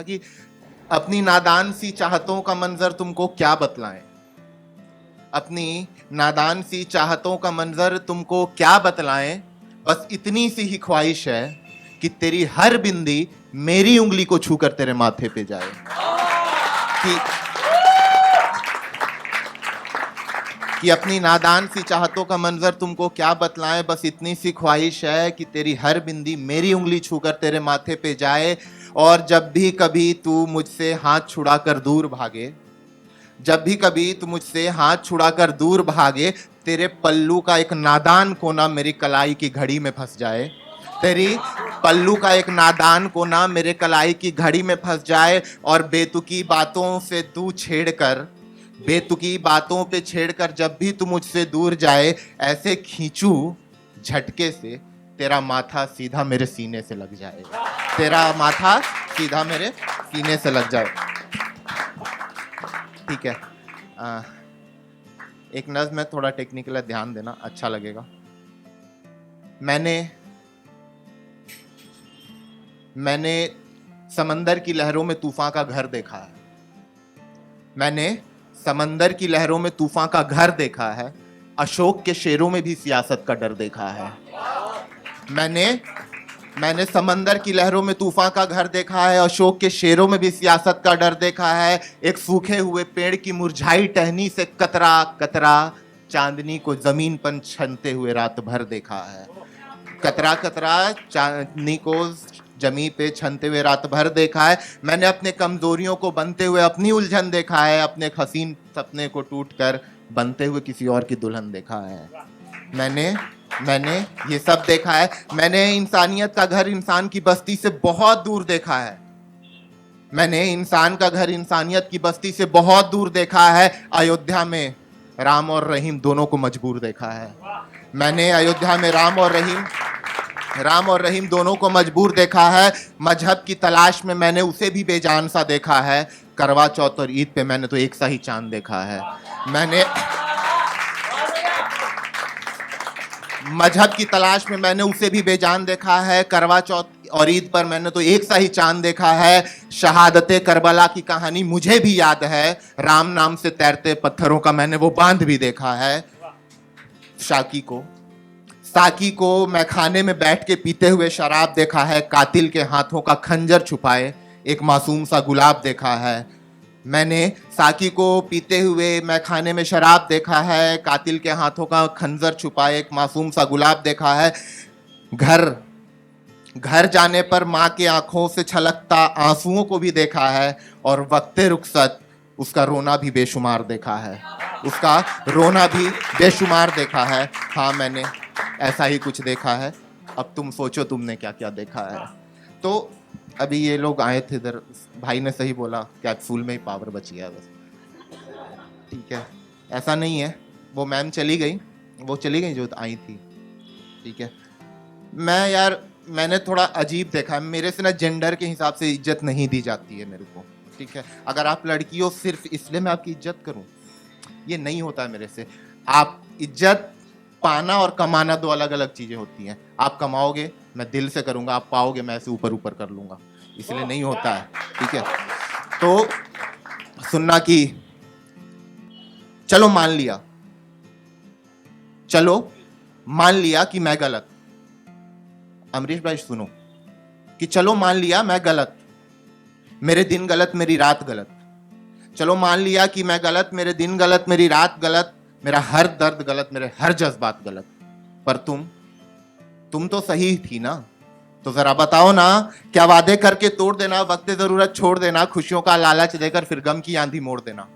था कि अपनी नादान सी चाहतों का मंजर तुमको क्या बतलाएं, अपनी नादान सी चाहतों का मंजर तुमको क्या बतलाएं, बस इतनी सी ही ख्वाहिश है कि तेरी हर बिंदी मेरी उंगली को छूकर तेरे माथे पे जाए। कि अपनी नादान सी चाहतों का मंजर तुमको क्या बतलाएं, बस इतनी सी ख्वाहिश है कि तेरी हर बिंदी मेरी उंगली छूकर तेरे माथे पे जाए। और जब भी कभी तू मुझसे हाथ छुड़ाकर दूर भागे, जब भी कभी तू मुझसे हाथ छुड़ाकर दूर भागे, तेरे पल्लू का एक नादान कोना मेरी कलाई की घड़ी में फंस जाए, तेरी पल्लू का एक नादान कोना मेरे कलाई की घड़ी में फंस जाए। और बेतुकी बातों से तू छेड़कर, बेतुकी बातों पे छेड़कर जब भी तू मुझसे दूर जाए, ऐसे खींचू झटके से तेरा माथा सीधा मेरे सीने से लग जाए, तेरा माथा सीधा मेरे सीने से लग जाए। ठीक है, एक नज़्म में थोड़ा टेक्निकल है, ध्यान देना, अच्छा लगेगा। मैंने समंदर की लहरों में तूफान का घर देखा है, मैंने समंदर की लहरों में तूफान का घर देखा है, अशोक के शेरों में भी सियासत का डर देखा है। मैंने समंदर की लहरों में तूफान का घर देखा है, अशोक के शेरों में भी सियासत का डर देखा है। एक सूखे हुए पेड़ की मुरझाई टहनी से कतरा कतरा चांदनी को जमीन पर छनते हुए रात भर देखा है, कतरा कतरा चांदनी को जमी पे छनते हुए रात भर देखा है। मैंने अपने कमजोरियों को बनते हुए अपनी उलझन देखा है, अपने हसीन सपने को टूटकर बनते हुए किसी और की दुल्हन देखा है। मैंने ये सब देखा है। मैंने इंसानियत का घर इंसान की बस्ती से बहुत दूर देखा है, मैंने इंसान का घर इंसानियत की बस्ती से बहुत दूर देखा है। अयोध्या में राम और रहीम दोनों को मजबूर देखा है, मैंने अयोध्या में राम और रहीम दोनों को मजबूर देखा है। मजहब की तलाश में मैंने उसे भी बेजान सा देखा है, करवा चौथ और ईद पे मैंने तो एक सा ही चांद देखा है। मजहब की तलाश में मैंने उसे भी बेजान देखा है, करवा चौथ और ईद पर मैंने तो एक सा ही चांद देखा है। शहादते करबला की कहानी मुझे भी याद है, राम नाम से तैरते पत्थरों का मैंने वो बांध भी देखा है। साकी को मैं खाने में बैठ के पीते हुए शराब देखा है, कातिल के हाथों का खंजर छुपाए एक मासूम सा गुलाब देखा है। मैंने साकी को पीते हुए मैं खाने में शराब देखा है, कातिल के हाथों का खंजर छुपाए एक मासूम सा गुलाब देखा है। घर जाने पर माँ की आंखों से छलकता आंसुओं को भी देखा है, और वक्ते रुखसत उसका रोना भी बेशुमार देखा है, उसका रोना भी बेशुमार देखा है। हाँ, मैंने ऐसा ही कुछ देखा है। अब तुम सोचो तुमने क्या क्या देखा है। तो अभी ये लोग आए थे इधर, भाई ने सही बोला, कैप्सूल में ही पावर बच गया बस। ठीक है, ऐसा नहीं है, वो मैम चली गई जो आई थी। ठीक है, मैंने थोड़ा अजीब देखा है, मेरे से ना जेंडर के हिसाब से इज्जत नहीं दी जाती है मेरे को। ठीक है, अगर आप लड़की हो सिर्फ इसलिए मैं आपकी इज्जत करूं, ये नहीं होता है मेरे से। आप इज्जत पाना और कमाना दो अलग अलग चीजें होती हैं। आप कमाओगे मैं दिल से करूंगा, आप पाओगे मैं ऐसे ऊपर ऊपर कर लूंगा, इसलिए नहीं होता है। ठीक है, तो सुनना कि चलो मान लिया कि मैं गलत, अमरीश भाई सुनो, कि चलो मान लिया मैं गलत, मेरे दिन गलत मेरी रात गलत, चलो मान लिया कि मैं गलत, मेरे दिन गलत मेरी रात गलत, मेरा हर दर्द गलत, मेरे हर जज्बात गलत, पर तुम तो सही थी ना। तो जरा बताओ ना, क्या वादे करके तोड़ देना, वक्त जरूरत छोड़ देना, खुशियों का लालच देकर फिर गम की आंधी मोड़ देना,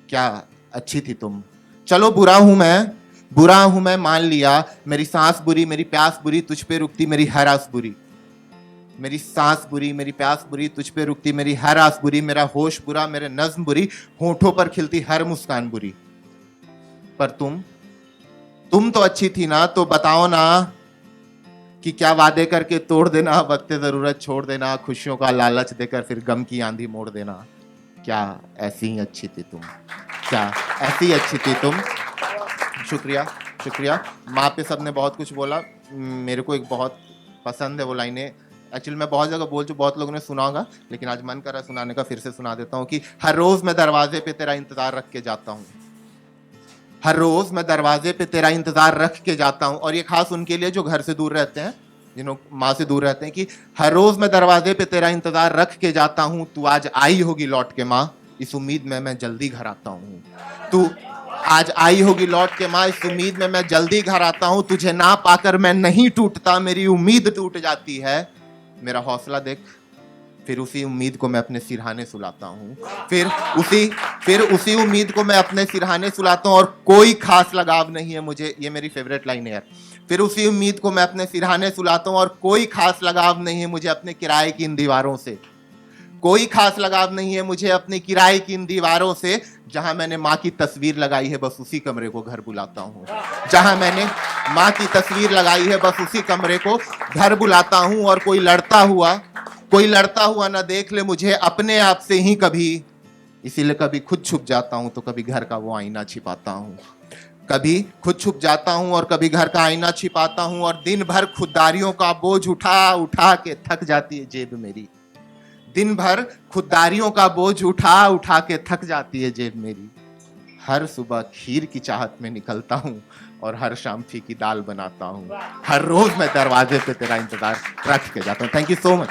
क्या अच्छी थी तुम। चलो बुरा हूं मैं मान लिया, मेरी सांस बुरी, मेरी प्यास बुरी, तुझ पे रुकती मेरी हर आस बुरी, मेरी सांस बुरी, मेरी प्यास बुरी, तुझ पे रुकती मेरी हर आस बुरी, मेरा होश बुरा, मेरे नज्म बुरी, होठों पर खिलती हर मुस्कान बुरी, पर तुम तो अच्छी थी ना। तो बताओ ना कि क्या वादे करके तोड़ देना, वक्त जरूरत छोड़ देना, खुशियों का लालच देकर फिर गम की आंधी मोड़ देना, क्या ऐसी ही अच्छी थी तुम, क्या ऐसी अच्छी थी तुम। शुक्रिया। माँ पे सबने बहुत कुछ बोला, मेरे को एक बहुत पसंद है वो लाइनें, एक्चुअली मैं बहुत जगह बोल चुका, बहुत लोगों ने सुना होगा, लेकिन आज मन कर रहा सुनाने का, फिर से सुना देता हूँ कि हर रोज मैं दरवाजे पे तेरा इंतजार रख के जाता हूँ, हर रोज मैं दरवाजे पे तेरा इंतजार रख के जाता हूँ। और ये खास उनके लिए जो घर से दूर रहते हैं, जिन्हों माँ से दूर रहते हैं, कि हर रोज मैं दरवाजे पे तेरा इंतजार रख के जाता हूँ, तू आज आई होगी लौट के माँ, इस उम्मीद में मैं जल्दी घर आता हूँ। तू आज आई होगी लौट के माँ, इस उम्मीद में मैं जल्दी घर आता हूँ। तुझे ना पाकर मैं नहीं टूटता, मेरी उम्मीद टूट जाती है। मेरा हौसला देख, फिर उसी उम्मीद को मैं अपने सिरहाने सुलाता हूँ, फिर उसी उम्मीद को मैं अपने सिरहाने सुलाता हूँ। और कोई खास लगाव नहीं है मुझे, ये मेरी फेवरेट लाइन है यार, फिर उसी उम्मीद को मैं अपने सिरहाने सुलाता हूँ, और कोई खास लगाव नहीं है मुझे अपने किराए की इन दीवारों से, कोई खास लगाव नहीं है मुझे अपने किराए की इन दीवारों से। जहां मैंने माँ की तस्वीर लगाई है, बस उसी कमरे को घर बुलाता हूँ। जहां मैंने माँ की तस्वीर लगाई है, बस उसी कमरे को घर बुलाता हूँ। और कोई लड़ता हुआ ना देख ले मुझे अपने आप से ही कभी, इसीलिए कभी खुद छुप जाता हूँ तो कभी घर का वो आईना छिपाता हूँ। कभी खुद छुप जाता हूँ और कभी घर का आईना छिपाता हूँ। और दिन भर खुददारियों का बोझ उठा उठा के थक जाती है जेब मेरी, दिन भर खुददारियों का बोझ उठा उठा के थक जाती है जेब मेरी। हर सुबह खीर की चाहत में निकलता हूँ और हर शाम फीकी दाल बनाता हूँ। हर रोज मैं दरवाजे पे तेरा इंतजार रख के जाता हूँ। Thank you so much.